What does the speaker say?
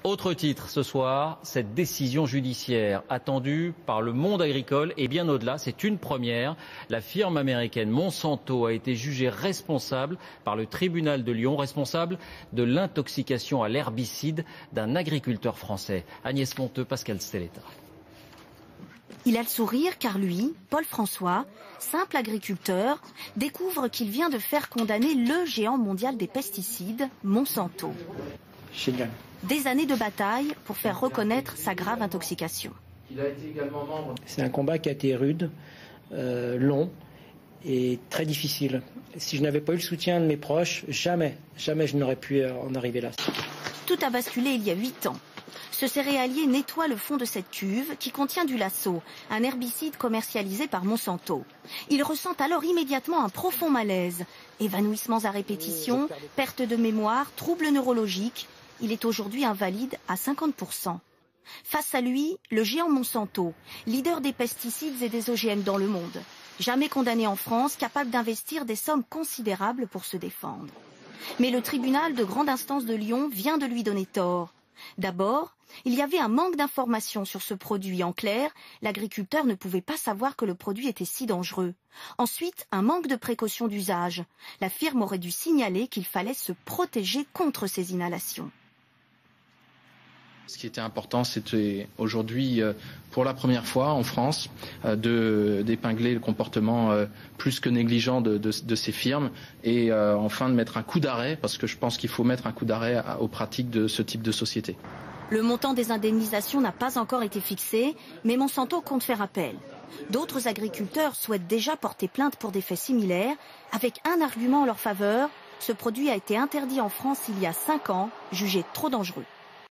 Autre titre ce soir, cette décision judiciaire attendue par le monde agricole et bien au-delà, c'est une première. La firme américaine Monsanto a été jugée responsable par le tribunal de Lyon, responsable de l'intoxication à l'herbicide d'un agriculteur français. Agnès Monteux, Pascal Stelletta. Il a le sourire car lui, Paul François, simple agriculteur, découvre qu'il vient de faire condamner le géant mondial des pesticides, Monsanto. Génial. Des années de bataille pour faire reconnaître sa grave intoxication. C'est un combat qui a été rude, long et très difficile. Si je n'avais pas eu le soutien de mes proches, jamais je n'aurais pu en arriver là. Tout a basculé il y a 8 ans. Ce céréalier nettoie le fond de cette cuve qui contient du Lasso, un herbicide commercialisé par Monsanto. Il ressent alors immédiatement un profond malaise. Évanouissements à répétition, perte de mémoire, troubles neurologiques. Il est aujourd'hui invalide à 50%. Face à lui, le géant Monsanto, leader des pesticides et des OGM dans le monde. Jamais condamné en France, capable d'investir des sommes considérables pour se défendre. Mais le tribunal de grande instance de Lyon vient de lui donner tort. D'abord, il y avait un manque d'informations sur ce produit. En clair, l'agriculteur ne pouvait pas savoir que le produit était si dangereux. Ensuite, un manque de précaution d'usage. La firme aurait dû signaler qu'il fallait se protéger contre ces inhalations. Ce qui était important, c'était aujourd'hui, pour la première fois en France, d'épingler le comportement plus que négligent de ces firmes et enfin de mettre un coup d'arrêt, parce que je pense qu'il faut mettre un coup d'arrêt aux pratiques de ce type de société. Le montant des indemnisations n'a pas encore été fixé, mais Monsanto compte faire appel. D'autres agriculteurs souhaitent déjà porter plainte pour des faits similaires, avec un argument en leur faveur. Ce produit a été interdit en France il y a 5 ans, jugé trop dangereux.